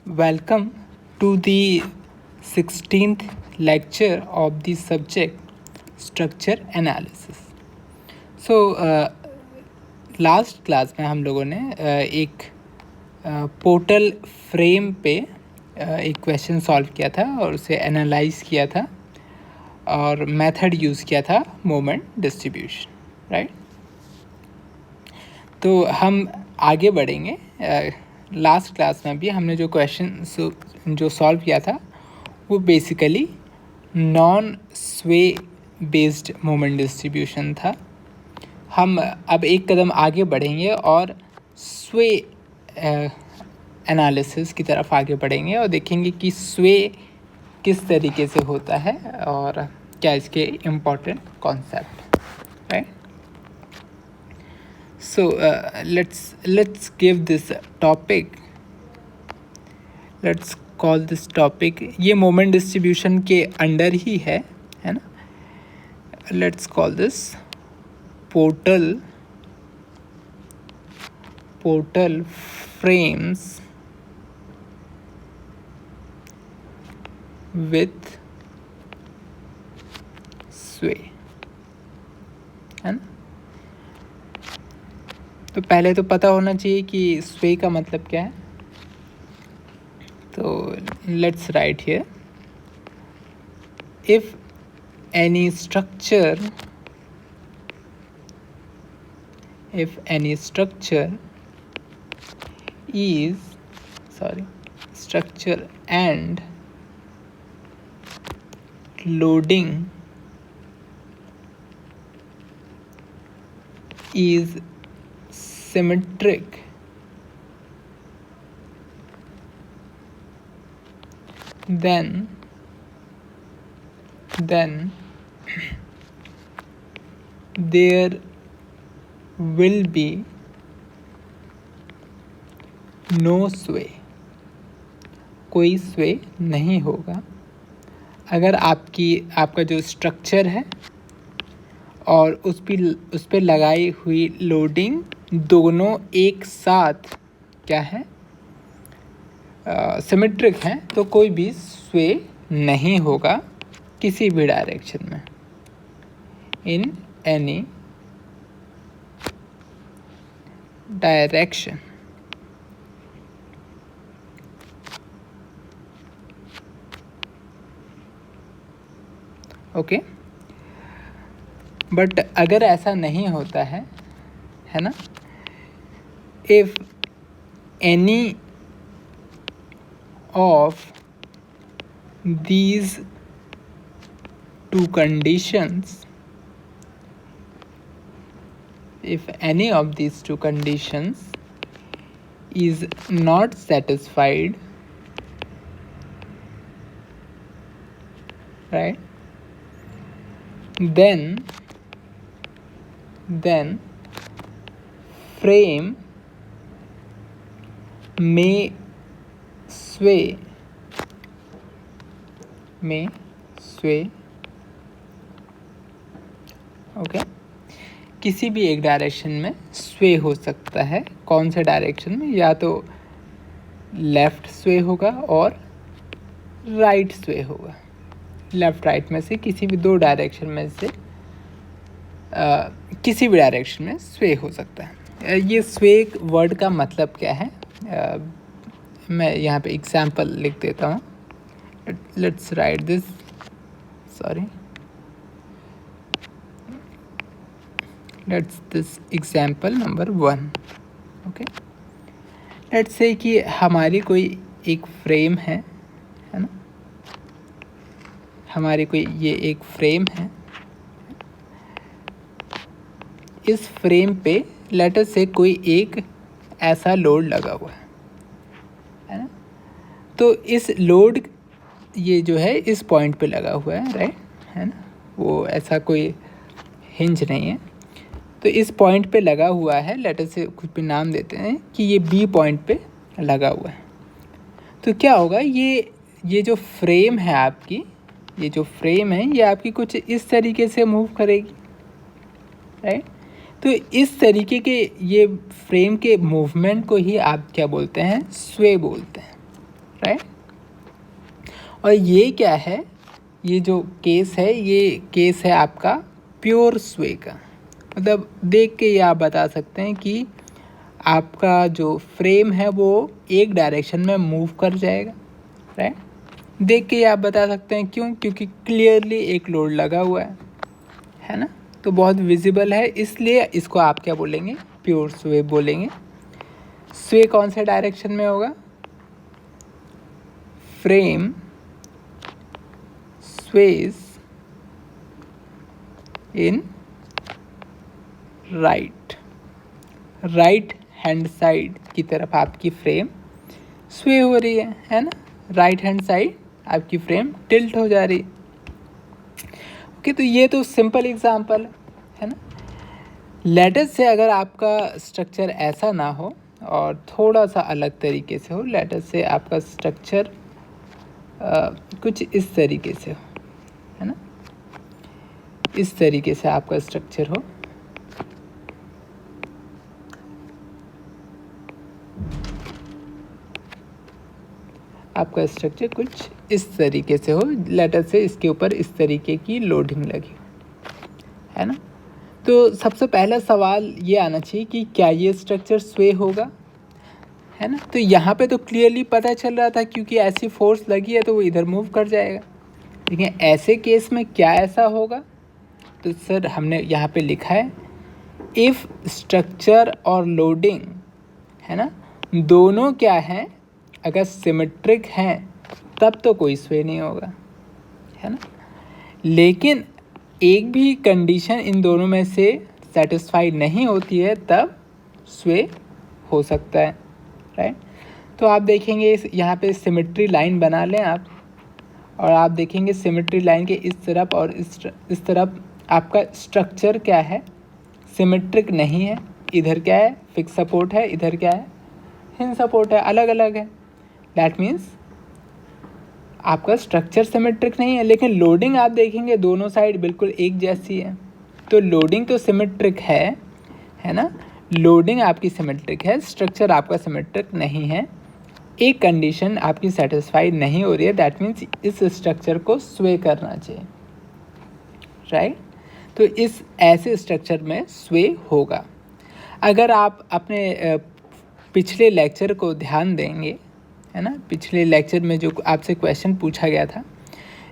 Welcome to the 16th lecture of the subject Structure Analysis. So, last class में हम लोगों ने एक पोर्टल फ्रेम पे एक क्वेश्चन सॉल्व किया था और उसे एनालाइज किया था और मेथड यूज़ किया था मोमेंट डिस्ट्रीब्यूशन, राइट। तो हम आगे बढ़ेंगे। लास्ट क्लास में भी हमने जो क्वेश्चन जो सॉल्व किया था वो बेसिकली नॉन स्वे बेस्ड मोमेंट डिस्ट्रीब्यूशन था। हम अब एक कदम आगे बढ़ेंगे और स्वे एनालिसिस की तरफ आगे बढ़ेंगे और देखेंगे कि स्वे किस तरीके से होता है और क्या इसके important concept, right. So let's give this topic. Let's call this topic. ये मोमेंट डिस्ट्रीब्यूशन के अंडर ही है ना। Let's call this portal frames with sway, है ना। तो पहले तो पता होना चाहिए कि स्वे का मतलब क्या है। तो let's write here, if any structure structure and loading is symmetric, then there will be no sway. कोई स्वे नहीं होगा अगर आपका जो स्ट्रक्चर है और उस पर लगाई हुई लोडिंग दोनों एक साथ क्या है, सिमेट्रिक हैं, तो कोई भी स्वे नहीं होगा किसी भी डायरेक्शन में, in any direction. Okay, but अगर ऐसा नहीं होता है ना, if any of these two conditions, if any of these two conditions is not satisfied, right, then frame may sway, okay. किसी भी एक डायरेक्शन में स्वे हो सकता है। कौन से डायरेक्शन में? या तो लेफ़्ट स्वे होगा और राइट स्वे होगा। लेफ़्ट राइट में से किसी भी दो डायरेक्शन में से किसी भी डायरेक्शन में स्वे हो सकता है। ये स्वे वर्ड का मतलब क्या है, मैं यहाँ पे एग्जाम्पल लिख देता हूँ। Let's write this, this example number 1. Okay, let's say कि हमारी कोई एक फ्रेम है ना, हमारी कोई ये एक फ्रेम है। इस फ्रेम पे लेटर से कोई एक ऐसा लोड लगा हुआ है ना। तो इस लोड ये जो है इस पॉइंट पे लगा हुआ है, राइट, है ना। वो ऐसा कोई हिंज नहीं है। तो इस पॉइंट पे लगा हुआ है, लेटर से कुछ भी नाम देते हैं कि ये बी पॉइंट पे लगा हुआ है। तो क्या होगा, ये जो फ्रेम है आपकी, ये जो फ्रेम है ये आपकी कुछ इस तरीके से मूव करेगी, राइट। तो इस तरीके के ये फ्रेम के मूवमेंट को ही आप क्या बोलते हैं, स्वे बोलते हैं, राइट। और ये क्या है, ये जो केस है, ये केस है आपका प्योर स्वे का। मतलब देख के ये आप बता सकते हैं कि आपका जो फ्रेम है वो एक डायरेक्शन में मूव कर जाएगा, राइट। देख के ये आप बता सकते हैं, क्यों? क्योंकि क्लियरली एक लोड लगा हुआ है ना, तो बहुत विजिबल है, इसलिए इसको आप क्या बोलेंगे? प्योर स्वे बोलेंगे। स्वे कौन से डायरेक्शन में होगा? Frame Suez in right hand side की तरफ आपकी फ्रेम स्वे हो रही है ना। राइट हैंड साइड आपकी फ्रेम टिल्ट हो जा रही है। ओके, तो ये तो सिंपल एग्जांपल है ना। लेटस से अगर आपका स्ट्रक्चर ऐसा ना हो और थोड़ा सा अलग तरीके से हो, लेटस से आपका स्ट्रक्चर कुछ इस तरीके से हो, है ना, इस तरीके से आपका स्ट्रक्चर हो। आपका स्ट्रक्चर कुछ इस तरीके से हो, लेटस से इसके ऊपर इस तरीके की लोडिंग लगी है ना। तो सबसे पहला सवाल ये आना चाहिए कि क्या ये स्ट्रक्चर स्वे होगा, है ना। तो यहाँ पे तो क्लियरली पता चल रहा था, क्योंकि ऐसी फोर्स लगी है तो वो इधर मूव कर जाएगा। लेकिन ऐसे केस में क्या ऐसा होगा? तो सर हमने यहाँ पे लिखा है इफ़ स्ट्रक्चर और लोडिंग, है ना, दोनों क्या हैं, अगर सिमेट्रिक हैं तब तो कोई स्वे नहीं होगा, है ना। लेकिन एक भी कंडीशन इन दोनों में से सेटिस्फाई नहीं होती है तब स्वे हो सकता है, राइट। तो आप देखेंगे यहाँ पे सिमेट्री लाइन बना लें आप, और आप देखेंगे सिमेट्री लाइन के इस तरफ और इस तरफ आपका स्ट्रक्चर क्या है, सिमेट्रिक नहीं है। इधर क्या है? फिक्स सपोर्ट है, इधर क्या है? हिंज सपोर्ट है, अलग अलग है। दैट मीन्स आपका स्ट्रक्चर सिमेट्रिक नहीं है। लेकिन लोडिंग आप देखेंगे दोनों साइड बिल्कुल एक जैसी है, तो लोडिंग तो सिमेट्रिक है ना। लोडिंग आपकी सिमेट्रिक है, स्ट्रक्चर आपका सिमेट्रिक नहीं है। एक कंडीशन आपकी सेटिस्फाइड नहीं हो रही है, दैट मीन्स इस स्ट्रक्चर को स्वे करना चाहिए, राइट। तो इस ऐसे स्ट्रक्चर में स्वे होगा। अगर आप अपने पिछले लेक्चर को ध्यान देंगे, है ना, पिछले लेक्चर में जो आपसे क्वेश्चन पूछा गया था,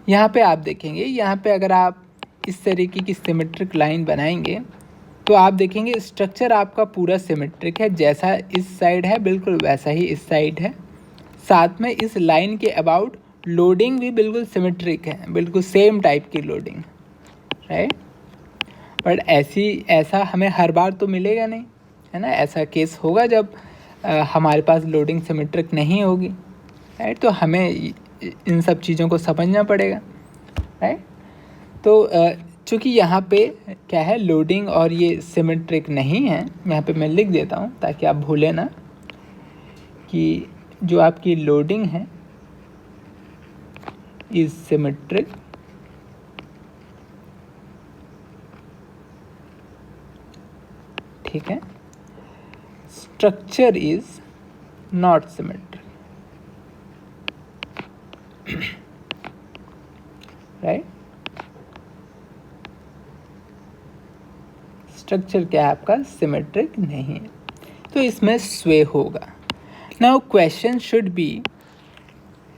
यहाँ पे आप देखेंगे, यहाँ पे अगर आप इस तरीके की सिमेट्रिक लाइन बनाएंगे तो आप देखेंगे स्ट्रक्चर आपका पूरा सिमेट्रिक है, जैसा इस साइड है बिल्कुल वैसा ही इस साइड है। साथ में इस लाइन के अबाउट लोडिंग भी बिल्कुल सिमेट्रिक है, बिल्कुल सेम टाइप की लोडिंग, राइट। बट ऐसा हमें हर बार तो मिलेगा नहीं, है ना। ऐसा केस होगा जब हमारे पास लोडिंग सिमेट्रिक नहीं होगी, राइट। तो हमें इन सब चीज़ों को समझना पड़ेगा, राइट। तो चूँकि यहाँ पे क्या है, लोडिंग और ये सिमेट्रिक नहीं है, यहाँ पे मैं लिख देता हूँ ताकि आप भूलें ना कि जो आपकी लोडिंग है इज सिमेट्रिक, ठीक है, structure is not symmetric, right. Structure क्या है आपका, सिमेट्रिक नहीं है, तो इसमें स्वे होगा। नाउ क्वेश्चन शुड बी,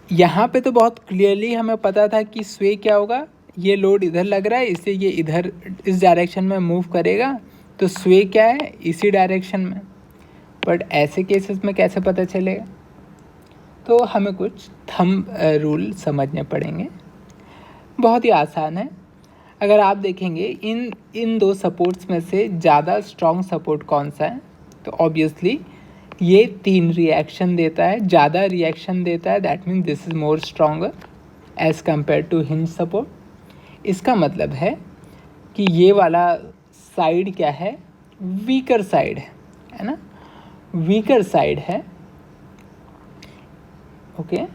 यहाँ पे तो बहुत क्लियरली हमें पता था कि स्वे क्या होगा, ये लोड इधर लग रहा है इससे ये इधर इस डायरेक्शन में मूव करेगा, तो स्वे क्या है, इसी डायरेक्शन में। बट ऐसे केसेस में कैसे पता चलेगा? तो हमें कुछ थंब रूल समझने पड़ेंगे। बहुत ही आसान है। अगर आप देखेंगे इन दो सपोर्ट्स में से ज़्यादा स्ट्रॉन्ग सपोर्ट कौन सा है, तो ऑब्वियसली ये 3 रिएक्शन देता है, ज़्यादा रिएक्शन देता है, that means this is more stronger as compare to hinge support. इसका मतलब है कि ये वाला साइड क्या है, वीकर साइड है ना, वीकर साइड है, ओके।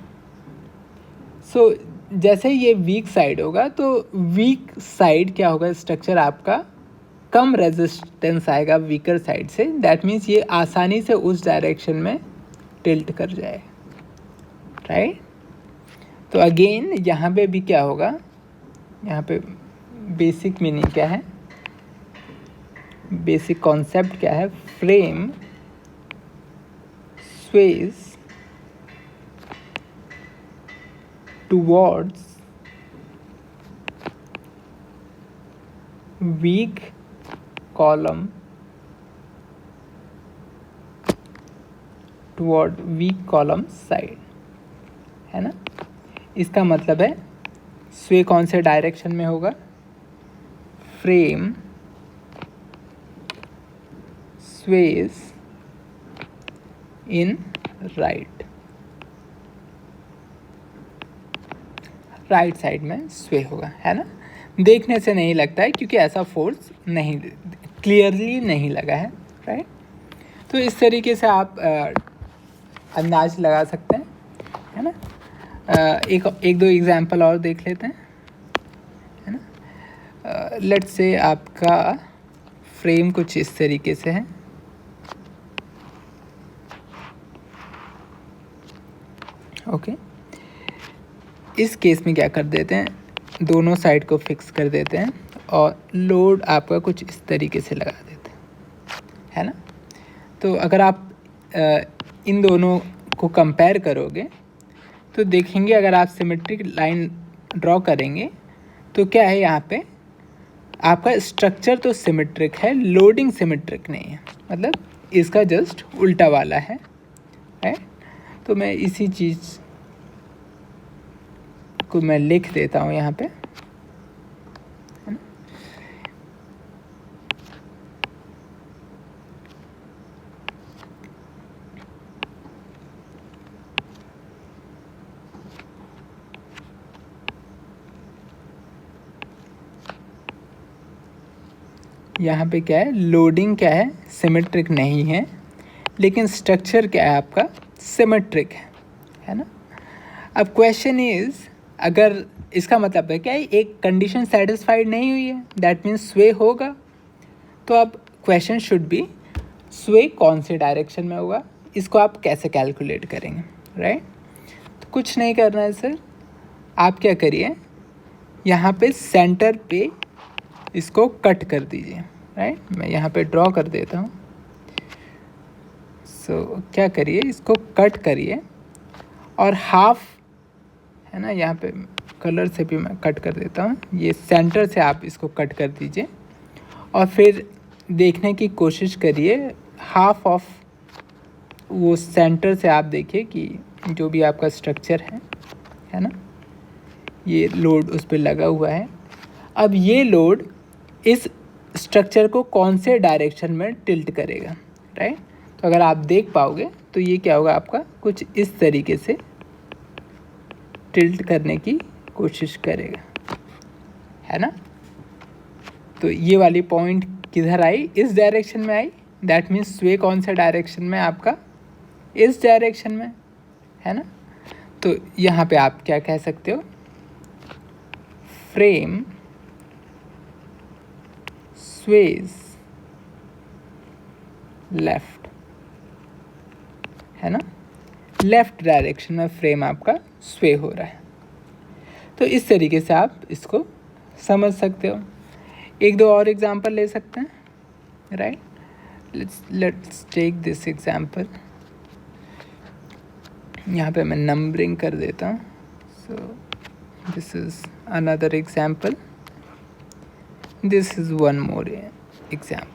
सो जैसे ये वीक साइड होगा तो वीक साइड क्या होगा, स्ट्रक्चर आपका कम रेजिस्टेंस आएगा वीकर साइड से, दैट मीन्स ये आसानी से उस डायरेक्शन में टिल्ट कर जाए, राइट। तो अगेन यहाँ पे भी क्या होगा, यहाँ पे बेसिक मीनिंग क्या है, बेसिक कॉन्सेप्ट क्या है, frame sways towards weak column, toward weak column side, है ना। इसका मतलब है स्वे कौन से डायरेक्शन में होगा, frame Suez in right side में स्वे होगा, है ना। देखने से नहीं लगता है क्योंकि ऐसा फोर्स नहीं, क्लियरली नहीं लगा है, राइट। तो इस तरीके से आप अंदाज लगा सकते हैं, है ना। एक दो एग्जांपल और देख लेते हैं, है ना। लेट्स से आपका फ्रेम कुछ इस तरीके से है, ओके। इस केस में क्या कर देते हैं, दोनों साइड को फिक्स कर देते हैं और लोड आपका कुछ इस तरीके से लगा देते हैं, है ना। तो अगर आप इन दोनों को कंपेयर करोगे तो देखेंगे, अगर आप सिमेट्रिक लाइन ड्रॉ करेंगे तो क्या है, यहाँ पे आपका स्ट्रक्चर तो सिमेट्रिक है, लोडिंग सिमेट्रिक नहीं है, मतलब इसका जस्ट उल्टा वाला है, राइट। तो मैं इसी चीज़ को मैं लिख देता हूँ यहाँ पे, है ना। यहाँ पे क्या है, लोडिंग क्या है, सिमेट्रिक नहीं है, लेकिन स्ट्रक्चर क्या है आपका, सिमेट्रिक है ना। अब क्वेश्चन इज, अगर इसका मतलब है क्या है, एक कंडीशन सेटिस्फाइड नहीं हुई है, दैट मीन्स स्वे होगा। तो अब क्वेश्चन शुड बी स्वे कौन से डायरेक्शन में होगा, इसको आप कैसे कैलकुलेट करेंगे, राइट। तो कुछ नहीं करना है सर, आप क्या करिए, यहाँ पे सेंटर पे इसको कट कर दीजिए, राइट। मैं यहाँ पे ड्रॉ कर देता हूँ। सो क्या करिए, इसको कट करिए और हाफ, है ना, यहाँ पे कलर से भी मैं कट कर देता हूँ, ये सेंटर से आप इसको कट कर दीजिए और फिर देखने की कोशिश करिए, हाफ ऑफ वो सेंटर से आप देखिए कि जो भी आपका स्ट्रक्चर है ना, ये लोड उस पर लगा हुआ है। अब ये लोड इस स्ट्रक्चर को कौन से डायरेक्शन में टिल्ट करेगा, राइट। तो अगर आप देख पाओगे तो ये क्या होगा, आपका कुछ इस तरीके से टिल्ट करने की कोशिश करेगा, है ना। तो ये वाली पॉइंट किधर आई, इस डायरेक्शन में आई, दैट मीन्स स्वे कौन से डायरेक्शन में, आपका इस डायरेक्शन में, है ना। तो यहाँ पे आप क्या कह सकते हो, फ्रेम स्वेज लेफ्ट, है ना, लेफ्ट डायरेक्शन में फ्रेम आपका स्वे हो रहा है। तो इस तरीके से आप इसको समझ सकते हो। एक दो और एग्जांपल ले सकते हैं, right. Let's take this example, यहाँ पे मैं नंबरिंग कर देता हूँ। So this is another example, this is one more example.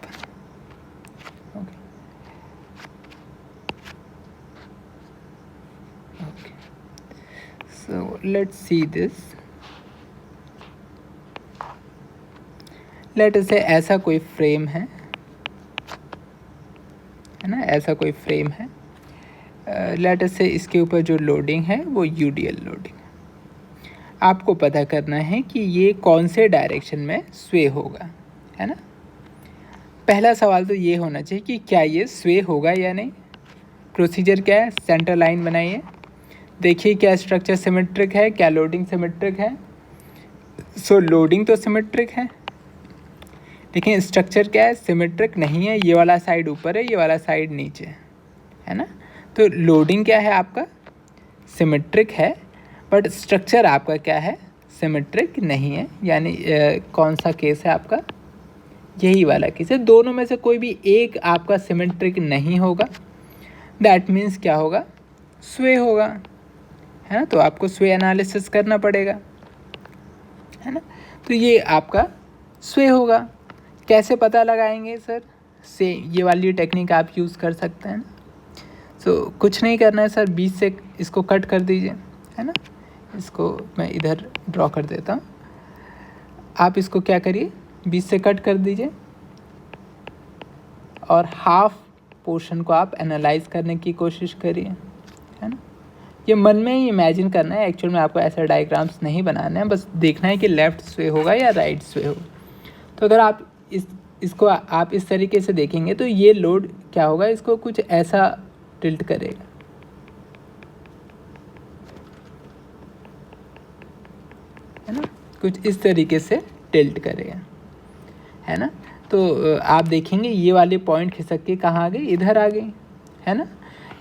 So let's see this. Let say ऐसा कोई फ्रेम है ना, ऐसा कोई फ्रेम है। लेट से इसके ऊपर जो लोडिंग है वो यूडीएल लोडिंग है। आपको पता करना है कि ये कौन से डायरेक्शन में स्वे होगा, है ना। पहला सवाल तो ये होना चाहिए कि क्या ये स्वे होगा या नहीं। प्रोसीजर क्या है, सेंटर लाइन बनाइए, देखिए क्या स्ट्रक्चर सिमेट्रिक है, क्या लोडिंग सिमेट्रिक है। सो लोडिंग तो सिमेट्रिक है, लेकिन स्ट्रक्चर क्या है, सिमेट्रिक नहीं है। ये वाला साइड ऊपर है, ये वाला साइड नीचे है ना। तो लोडिंग क्या है आपका, सिमेट्रिक है, बट स्ट्रक्चर आपका क्या है, सिमेट्रिक नहीं है। यानी कौन सा केस है आपका, यही वाला केस है। दोनों में से कोई भी एक आपका सिमेट्रिक नहीं होगा, दैट मीन्स क्या होगा, स्वे होगा, है ना। तो आपको स्वे एनालिसिस करना पड़ेगा, है ना। तो ये आपका स्वे होगा। कैसे पता लगाएंगे सर, से ये वाली टेक्निक आप यूज़ कर सकते हैं ना। सो कुछ नहीं करना है सर, 20 से इसको कट कर दीजिए, है ना। इसको मैं इधर ड्रॉ कर देता हूँ। आप इसको क्या करिए, 20 से कट कर दीजिए और हाफ पोर्शन को आप एनालाइज करने की कोशिश करिए, है ना। ये मन में ही इमेजिन करना है, एक्चुअल में आपको ऐसा डायग्राम्स नहीं बनाना है, बस देखना है कि लेफ़्ट स्वे होगा या राइट स्वे होगा। तो अगर आप इसको आप इस तरीके से देखेंगे तो ये लोड क्या होगा, इसको कुछ ऐसा टिल्ट करेगा, है ना, कुछ इस तरीके से टिल्ट करेगा, है ना। तो आप देखेंगे ये वाले पॉइंट खिसक के कहाँ आ गए, इधर आ गई, है ना।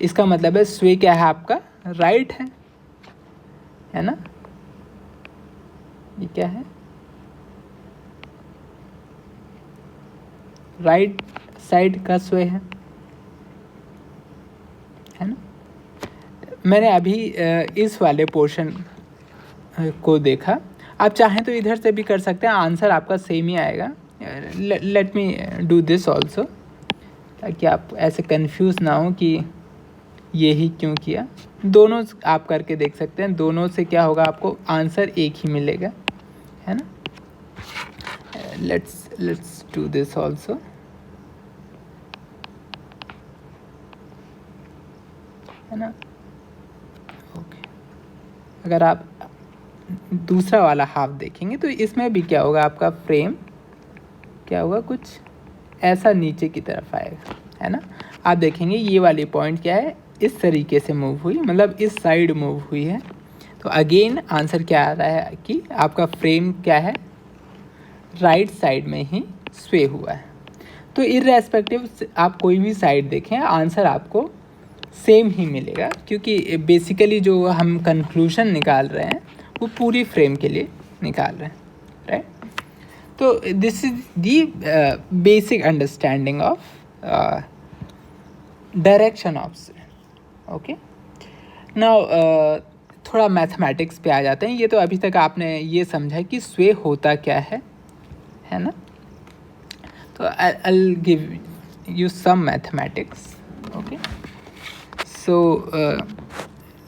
इसका मतलब है स्वे क्या है आपका, राइट है ना। ये क्या है, राइट साइड का स्वे है ना। मैंने अभी इस वाले पोर्शन को देखा, आप चाहें तो इधर से भी कर सकते हैं, आंसर आपका सेम ही आएगा। Let me do this also, ताकि आप ऐसे कंफ्यूज ना हो कि ये ही क्यों किया। दोनों आप करके देख सकते हैं, दोनों से क्या होगा, आपको आंसर एक ही मिलेगा, है ना। लेट्स डू दिस ऑल्सो, है ना। ओके, अगर आप दूसरा वाला हाफ देखेंगे तो इसमें भी क्या होगा, आपका फ्रेम क्या होगा, कुछ ऐसा नीचे की तरफ आएगा, है ना। आप देखेंगे ये वाली पॉइंट क्या है, इस तरीके से मूव हुई, मतलब इस साइड मूव हुई है। तो अगेन आंसर क्या आ रहा है कि आपका फ्रेम क्या है, राइट साइड में ही स्वे हुआ है। तो इर्रेस्पेक्टिव आप कोई भी साइड देखें, आंसर आपको सेम ही मिलेगा, क्योंकि बेसिकली जो हम कंक्लूजन निकाल रहे हैं वो पूरी फ्रेम के लिए निकाल रहे हैं, राइट। तो this is the basic understanding of direction of स्वे। ओके, नाउ थोड़ा मैथमेटिक्स पे आ जाते हैं। ये तो अभी तक आपने ये समझा कि स्वे होता क्या है ना। तो I'll give you some mathematics. Okay, so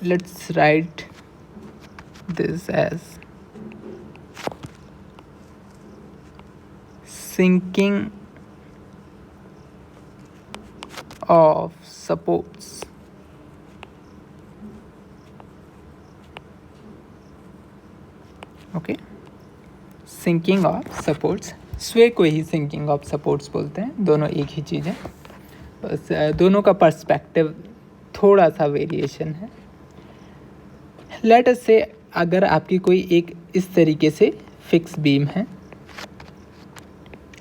let's write this as sinking of supports. Okay, sinking of supports, स्वे को ही सिंकिंग ऑफ सपोर्ट्स बोलते हैं, दोनों एक ही चीज़ है, बस दोनों का पर्सपेक्टिव थोड़ा सा वेरिएशन है। लेट अस से अगर आपकी कोई एक इस तरीके से फिक्स बीम है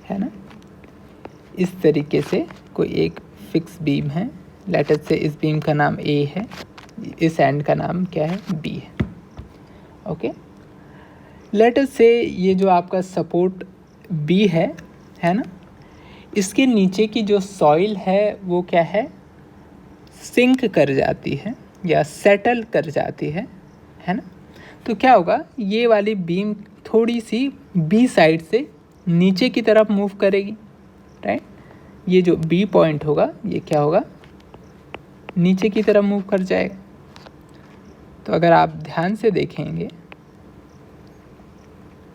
ना, इस तरीके से कोई एक फिक्स बीम है, लेट अस से इस बीम का नाम ए है, इस एंड का नाम क्या है, बी है। ओके, लेट अस से ये जो आपका सपोर्ट बी है ना, इसके नीचे की जो सॉइल है वो क्या है, सिंक कर जाती है या सेटल कर जाती है ना। तो क्या होगा, ये वाली बीम थोड़ी सी बी साइड से नीचे की तरफ मूव करेगी, राइट। ये जो बी पॉइंट होगा ये क्या होगा, नीचे की तरफ मूव कर जाएगा। तो अगर आप ध्यान से देखेंगे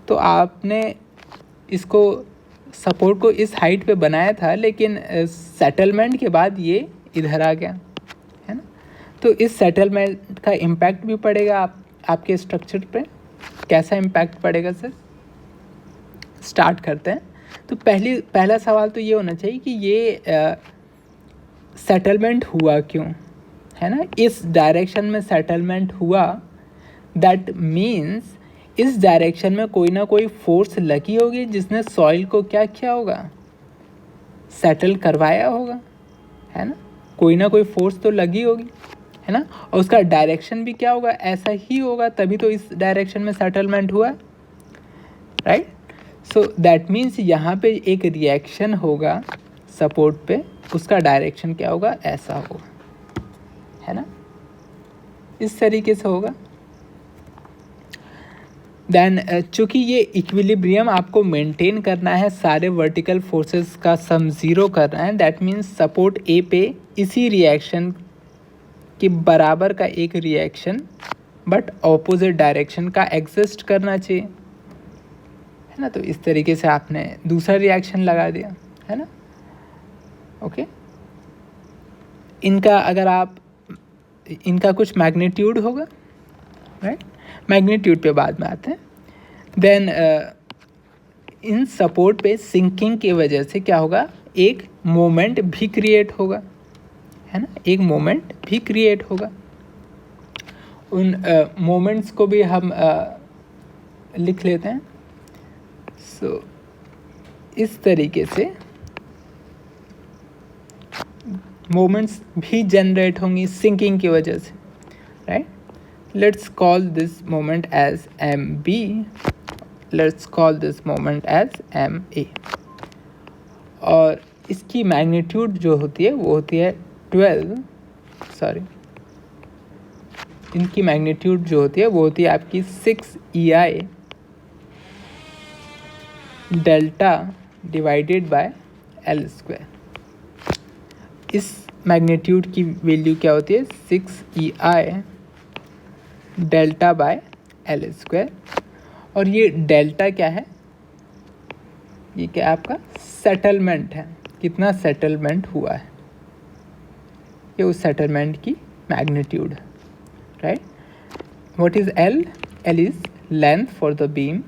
तो आपने इसको सपोर्ट को इस हाइट पे बनाया था, लेकिन सेटलमेंट के बाद ये इधर आ गया, है ना। तो इस सेटलमेंट का इम्पैक्ट भी पड़ेगा आपके स्ट्रक्चर पे। कैसा इम्पैक्ट पड़ेगा सर, स्टार्ट करते हैं। तो पहला सवाल तो ये होना चाहिए कि ये सेटलमेंट हुआ क्यों, है ना। इस डायरेक्शन में सेटलमेंट हुआ, दैट मीन्स इस डायरेक्शन में कोई ना कोई फोर्स लगी होगी जिसने सॉइल को क्या किया होगा, सेटल करवाया होगा, है ना। कोई ना कोई फोर्स तो लगी होगी, है ना, और उसका डायरेक्शन भी क्या होगा, ऐसा ही होगा, तभी तो इस डायरेक्शन में सेटलमेंट हुआ, राइट। सो दैट मीन्स यहाँ पे एक रिएक्शन होगा सपोर्ट पे, उसका डायरेक्शन क्या होगा, ऐसा होगा, है ना, इस तरीके से होगा। देन चूँकि ये इक्विलिब्रियम आपको मेंटेन करना है, सारे वर्टिकल फोर्सेस का सम ज़ीरो करना है, दैट मीन्स सपोर्ट ए पे इसी रिएक्शन के बराबर का एक रिएक्शन बट ऑपोजिट डायरेक्शन का एग्जिस्ट करना चाहिए, है ना। तो इस तरीके से आपने दूसरा रिएक्शन लगा दिया, है ना, ओके। इनका अगर आप इनका कुछ मैग्नीट्यूड होगा, राइट, मैग्नीट्यूड पे बाद में आते हैं। देन इन सपोर्ट पे सिंकिंग की वजह से क्या होगा, एक मोमेंट भी क्रिएट होगा, है ना, एक मोमेंट भी क्रिएट होगा। उन मोमेंट्स को भी हम लिख लेते हैं। सो इस तरीके से मोमेंट्स भी जनरेट होंगी सिंकिंग की वजह से, right. Let's call this moment as M B, let's call this moment as M A, और इसकी मैग्नीट्यूड जो होती है वो होती है 12, सॉरी, इनकी मैग्नीट्यूड जो होती है वो होती है आपकी 6 EI delta divided by L square. इस मैग्नीट्यूड की वैल्यू क्या होती है, 6 EI delta by L square, और ये डेल्टा क्या है, ये क्या आपका सेटलमेंट है, कितना सेटलमेंट हुआ है, ये उस सेटलमेंट की मैग्नीट्यूड है, right. What is L? L is length for the beam,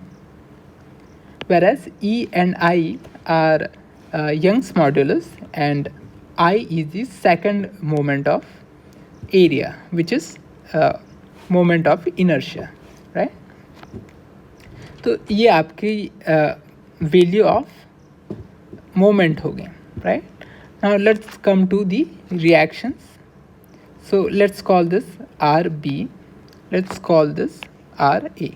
whereas E and I are Young's modulus, and I is the second moment of area, which is moment of inertia, right? तो ये आपकी value of moment हो गए, right. Now let's come to the reactions. So let's call this R B, let's call this R A,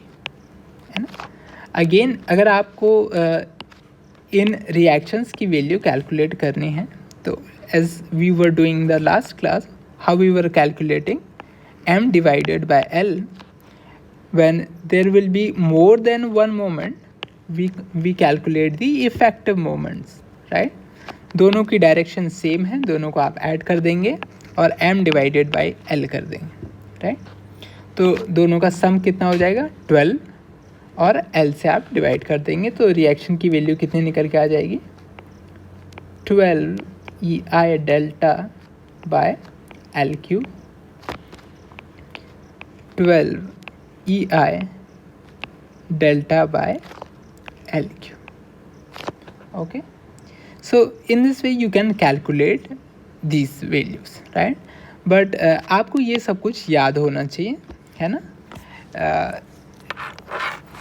है ना। Again अगर आपको इन रिएक्शंस की वैल्यू कैलकुलेट करनी है तो as we were doing the last class, how we were calculating m divided by L, when there will be more than one moment we calculate the effective moments, right। दोनों की direction same है, दोनों को आप add कर देंगे और m divided by L कर देंगे, राइट। तो दोनों का सम कितना हो जाएगा 12, और L से आप डिवाइड कर देंगे तो रिएक्शन की वैल्यू कितनी निकल के आ जाएगी, 12 EI delta by L cube, 12 EI delta by L cube. Okay, so in this way you can calculate these values, right? But आपको ये सब कुछ याद होना चाहिए, है ना।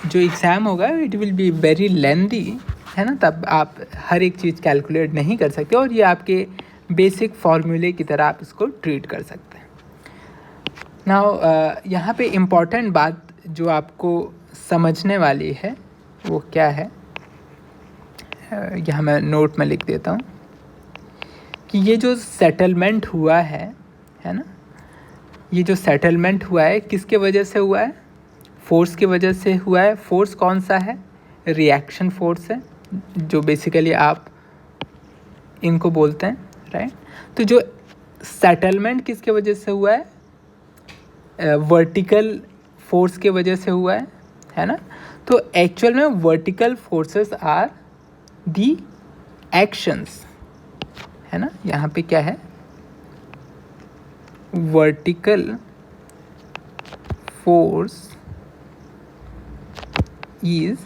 जो एग्ज़ाम होगा it will be very lengthy, है ना, तब आप हर एक चीज़ कैलकुलेट नहीं कर सकते, और ये आपके बेसिक फॉर्मूले की तरह आप इसको ट्रीट कर सकते हैं। नाउ यहाँ पे इम्पॉर्टेंट बात जो आपको समझने वाली है वो क्या है, यहाँ मैं नोट में लिख देता हूँ कि ये जो सेटलमेंट हुआ है ना, ये जो सेटलमेंट हुआ है किसके वजह से हुआ है, फोर्स की वजह से हुआ है। फोर्स कौन सा है, रिएक्शन फोर्स है, जो बेसिकली आप इनको बोलते हैं, राइट। तो जो सेटलमेंट किसके वजह से हुआ है, वर्टिकल फोर्स के वजह से हुआ है ना। तो एक्चुअल में vertical forces are the actions, है ना। यहाँ पे क्या है, vertical force is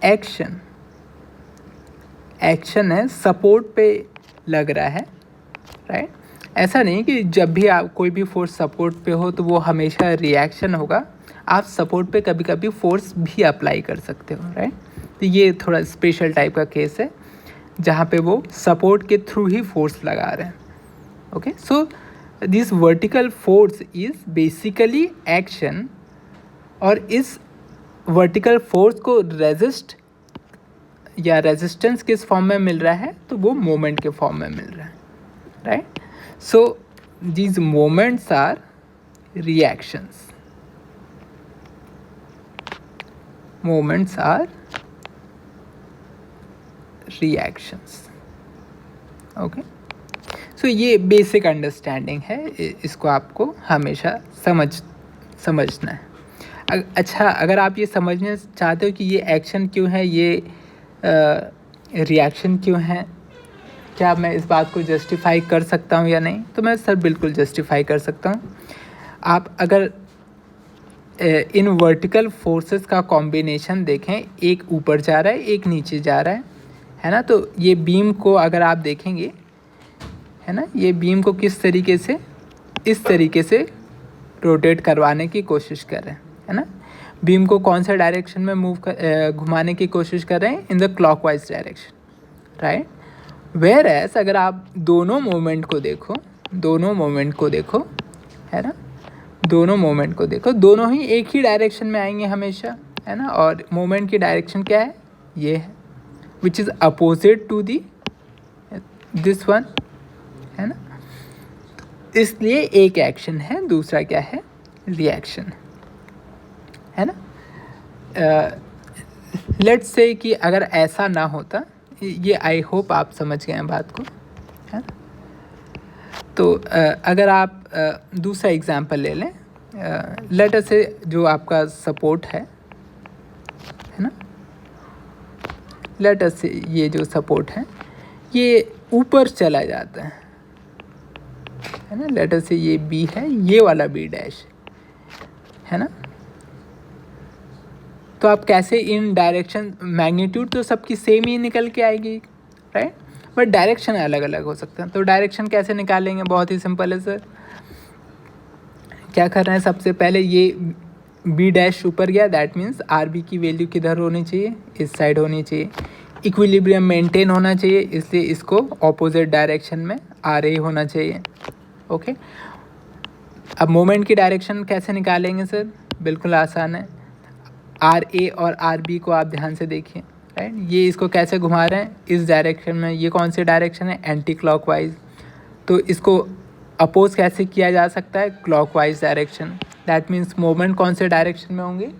action, action है, सपोर्ट पे लग रहा है, राइट। ऐसा नहीं कि जब भी आप कोई भी फोर्स सपोर्ट पे हो तो वो हमेशा रिएक्शन होगा, आप सपोर्ट पे कभी कभी फोर्स भी अप्लाई कर सकते हो, राइट। तो ये थोड़ा स्पेशल टाइप का केस है जहाँ पे वो सपोर्ट के थ्रू ही फोर्स लगा रहे हैं, okay. So this vertical force is basically action, और इस वर्टिकल फोर्स को रेजिस्ट या रेजिस्टेंस किस फॉर्म में मिल रहा है, तो वो मोमेंट के फॉर्म में मिल रहा है, right. So these moments are reactions. Moments are reactions. Okay, so ये बेसिक अंडरस्टैंडिंग है, इसको आपको हमेशा समझना है. अच्छा, अगर आप ये समझना चाहते हो कि ये एक्शन क्यों है, ये रिएक्शन क्यों है, क्या मैं इस बात को जस्टिफाई कर सकता हूँ या नहीं, तो मैं सर बिल्कुल जस्टिफाई कर सकता हूँ. आप अगर इन वर्टिकल फोर्सेस का कॉम्बिनेशन देखें, एक ऊपर जा रहा है, एक नीचे जा रहा है ना, तो ये बीम को अगर आप देखेंगे, है ना, ये बीम को किस तरीके से, इस तरीके से रोटेट करवाने की कोशिश कर रहे हैं, है ना. बीम को कौन से डायरेक्शन में घुमाने की कोशिश कर रहे हैं, in the clockwise direction, right. Whereas अगर आप दोनों मोमेंट को देखो, है ना, दोनों मोमेंट को देखो, दोनों ही एक ही डायरेक्शन में आएंगे हमेशा, है ना. और मोमेंट की डायरेक्शन क्या है, ये है, which is opposite to this one, है ना. इसलिए एक एक्शन है, दूसरा क्या है, रिएक्शन, है ना. लेट्स से कि अगर ऐसा ना होता, ये आई होप आप समझ गए हैं बात को, है ना. तो अगर आप दूसरा एग्जांपल ले लें, लेट अस से जो आपका सपोर्ट है ना, लेट अस से ये जो सपोर्ट है ये ऊपर चला जाता है ना. लेट अस से ये बी है, ये वाला बी डैश, है ना. तो आप कैसे इन डायरेक्शन, मैग्नीट्यूड तो सबकी सेम ही निकल के आएगी, राइट, बट डायरेक्शन अलग अलग हो सकता है. तो डायरेक्शन कैसे निकालेंगे, बहुत ही सिंपल है सर. क्या कर रहे हैं, सबसे पहले ये बी डैश ऊपर गया, दैट मीन्स आर बी की वैल्यू किधर होनी चाहिए, इस साइड होनी चाहिए. इक्विलिब्रियम मेंटेन होना चाहिए, इसलिए इसको ऑपोजिट डायरेक्शन में आर ए होना चाहिए. ओके, अब मोमेंट की डायरेक्शन कैसे निकालेंगे सर, बिल्कुल आसान है. आर ए और आर बी को आप ध्यान से देखिए, राइट. ये इसको कैसे घुमा रहे हैं, इस डायरेक्शन में. ये कौन सी डायरेक्शन है, एंटी क्लॉकवाइज. तो इसको अपोज कैसे किया जा सकता है, clockwise direction. That means moment कौन से डायरेक्शन में होंगे,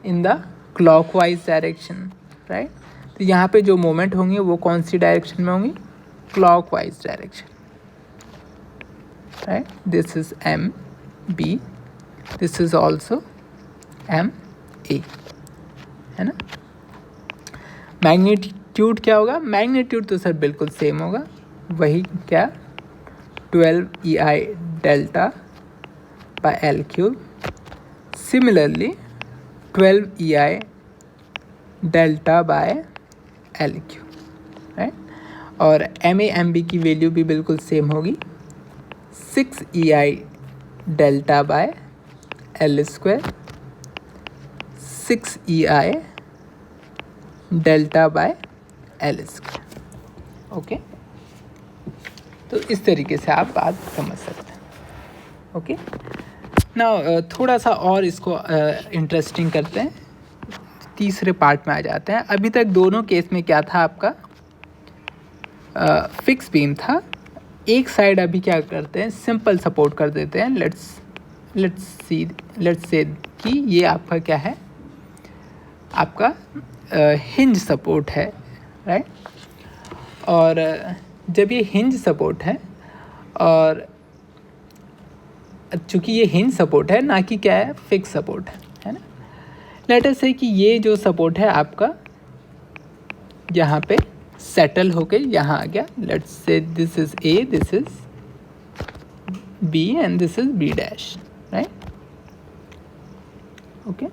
इन द क्लॉकवाइज डायरेक्शन, राइट. तो यहाँ पे जो मोमेंट होंगे वो कौन सी डायरेक्शन में होंगी, clockwise direction, right. This is M B, this is also M A, है ना. मैग्नीट्यूड क्या होगा, मैग्नीट्यूड तो सर बिल्कुल सेम होगा, वही क्या, 12 EI delta by L cube. Similarly 12 EI delta by L cube, right. और एम ए एम बी की वैल्यू भी बिल्कुल सेम होगी, 6 EI delta by L square, 6 EI delta by L square. Okay, तो इस तरीके से आप बात समझ सकते हैं. ओके, ना थोड़ा सा और इसको इंटरेस्टिंग करते हैं, तीसरे पार्ट में आ जाते हैं. अभी तक दोनों केस में क्या था, आपका फिक्स बीम था. एक साइड अभी क्या करते हैं, सिंपल सपोर्ट कर देते हैं. लेट्स से कि ये आपका क्या है, आपका हिंज सपोर्ट है, राइट. और जब ये हिंज सपोर्ट है, और चूँकि ये हिंज सपोर्ट है ना कि क्या है, फिक्स सपोर्ट है ना. लेट अस से कि ये जो सपोर्ट है आपका यहाँ पे सेटल होके यहाँ आ गया. Let's say this is A, this is B and this is B dash, right. Okay,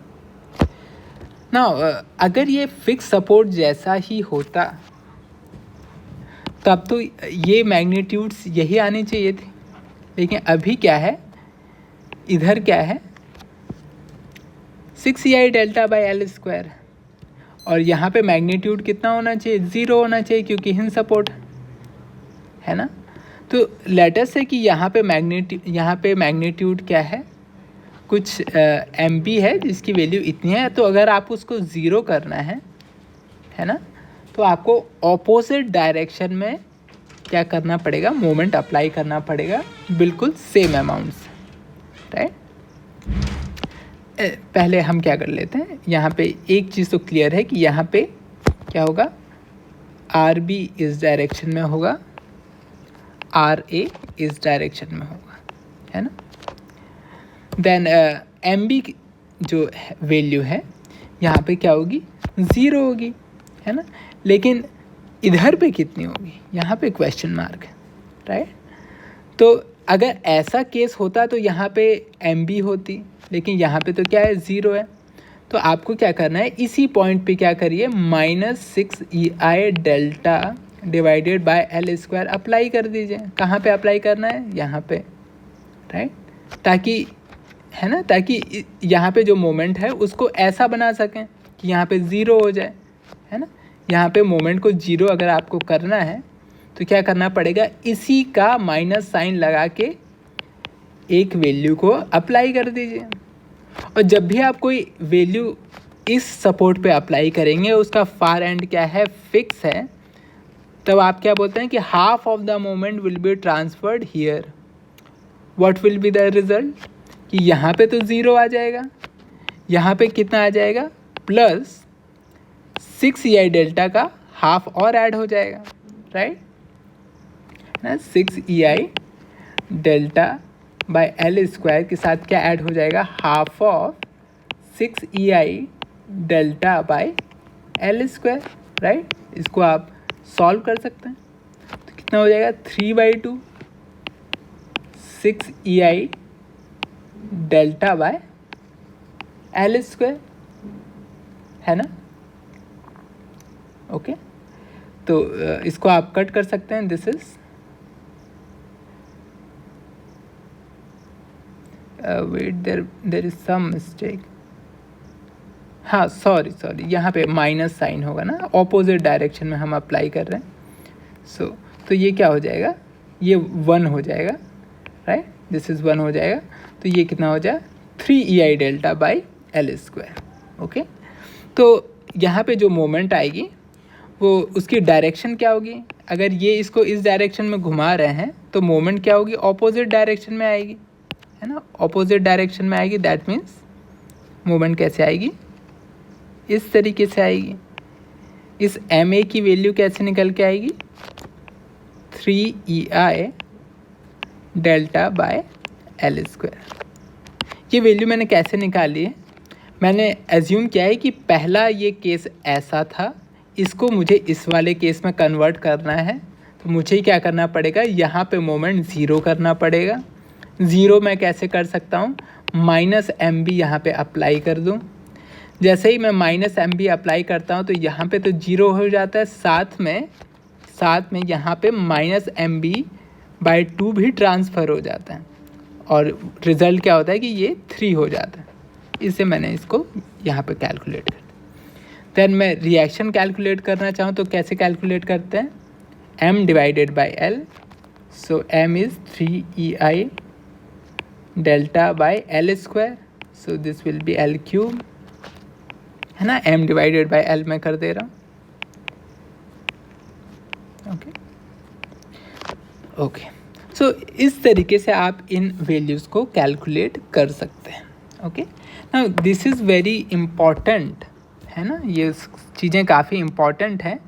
now अगर ये फिक्स सपोर्ट जैसा ही होता तब तो ये मैग्नीट्यूड्स यही आने चाहिए थे. लेकिन अभी क्या है, इधर क्या है, 6 EI delta by L square, और यहाँ पे मैग्नीट्यूड कितना होना चाहिए, 0 होना चाहिए, क्योंकि हिंज सपोर्ट है ना. तो लेटर से कि यहाँ पे मैग्नीट्यूड क्या है, कुछ एम बी है जिसकी वैल्यू इतनी है। तो अगर आप उसको ज़ीरो करना है ना, तो आपको ऑपोजिट डायरेक्शन में क्या करना पड़ेगा, मोमेंट अप्लाई करना पड़ेगा, बिल्कुल सेम अमाउंट्स, राइट। पहले हम क्या कर लेते हैं, यहाँ पे एक चीज़ तो क्लियर है कि यहाँ पे क्या होगा, आर बी इस डायरेक्शन में होगा, आर ए इस डायरेक्शन में होगा, है ना। देन एम बी जो वैल्यू है यहाँ पे क्या होगी, ज़ीरो होगी, है ना। लेकिन इधर पे कितनी होगी, यहाँ पे क्वेश्चन मार्क है, राइट। तो अगर ऐसा केस होता तो यहाँ पे एम बी होती, लेकिन यहाँ पे तो क्या है, ज़ीरो है। तो आपको क्या करना है, इसी पॉइंट पे क्या करिए, -6EI delta divided by L square apply कर दीजिए। कहाँ पे अप्लाई करना है, यहाँ पे, राइट। ताकि, है ना, ताकि यहाँ पे जो मोमेंट है उसको ऐसा बना सकें कि यहाँ पे ज़ीरो हो जाए, है ना। यहाँ पे मोमेंट को ज़ीरो अगर आपको करना है तो क्या करना पड़ेगा, इसी का माइनस साइन लगा के एक वैल्यू को अप्लाई कर दीजिए। और जब भी आप कोई वैल्यू इस सपोर्ट पे अप्लाई करेंगे, उसका फार एंड क्या है, फिक्स है, तब आप क्या बोलते हैं कि half of the moment will be transferred here. What will be the result, कि यहाँ पे तो ज़ीरो आ जाएगा, यहाँ पे कितना आ जाएगा, +6EI डेल्टा का हाफ और ऐड हो जाएगा, राइट ना। 6EI delta by L square के साथ क्या ऐड हो जाएगा, half of 6EI delta by L square, right. इसको आप सॉल्व कर सकते हैं, तो कितना हो जाएगा, 3/2 6EI delta by L square, है ना। ओके, तो इसको आप कट कर सकते हैं। This is wait, there is some mistake. हाँ, सॉरी, यहाँ पे माइनस साइन होगा ना, ऑपोजिट डायरेक्शन में हम अप्लाई कर रहे हैं। सो तो ये क्या हो जाएगा, ये 1 हो जाएगा, राइट। दिस इज़ 1 हो जाएगा, तो ये कितना हो जाए, 3EI delta by L square. Okay, तो यहाँ पे जो मोमेंट आएगी वो उसकी डायरेक्शन क्या होगी, अगर ये इसको इस डायरेक्शन में घुमा रहे हैं तो मोमेंट क्या होगी, ऑपोजिट डायरेक्शन में आएगी, है ना। ऑपोजिट डायरेक्शन में आएगी, दैट मीन्स मोमेंट कैसे आएगी, इस तरीके से आएगी। इस MA की वैल्यू कैसे निकल के आएगी, 3EI delta by L square. ये वैल्यू मैंने कैसे निकाली है, मैंने एज्यूम किया है कि पहला ये केस ऐसा था, इसको मुझे इस वाले केस में कन्वर्ट करना है, तो मुझे क्या करना पड़ेगा, यहाँ पे मोमेंट ज़ीरो करना पड़ेगा। ज़ीरो मैं कैसे कर सकता हूँ, -MB यहाँ पे अप्लाई कर दूँ। जैसे ही मैं -MB अप्लाई करता हूँ तो यहाँ पे तो ज़ीरो हो जाता है, साथ में यहाँ पे -MB/2 भी ट्रांसफ़र हो जाता है, और रिज़ल्ट क्या होता है कि ये 3 हो जाता है। इससे मैंने इसको यहाँ पे कैलकुलेट कर दिया। देन मैं रिएक्शन कैलकुलेट करना चाहूँ तो कैसे कैलकुलेट करते हैं, M divided by L, so M is 3EI delta by L square, so this will be L cube, है ना। M डिवाइडेड बाय L मैं कर दे रहा हूँ। ओके, सो इस तरीके से आप इन वैल्यूज़ को कैलकुलेट कर सकते हैं। Okay, now this is very important, है ना। ये चीज़ें काफ़ी इम्पॉर्टेंट हैं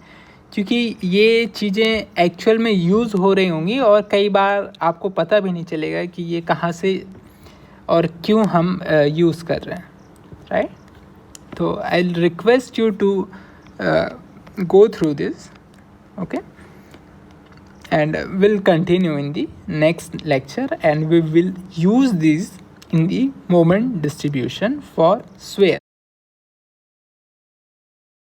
क्योंकि ये चीज़ें एक्चुअल में यूज़ हो रही होंगी और कई बार आपको पता भी नहीं चलेगा कि ये कहाँ से और क्यों हम यूज़ कर रहे हैं, राइट। तो I will request you to go through this, okay, and we'll continue in the next lecture, and we will use this in the moment distribution for sphere.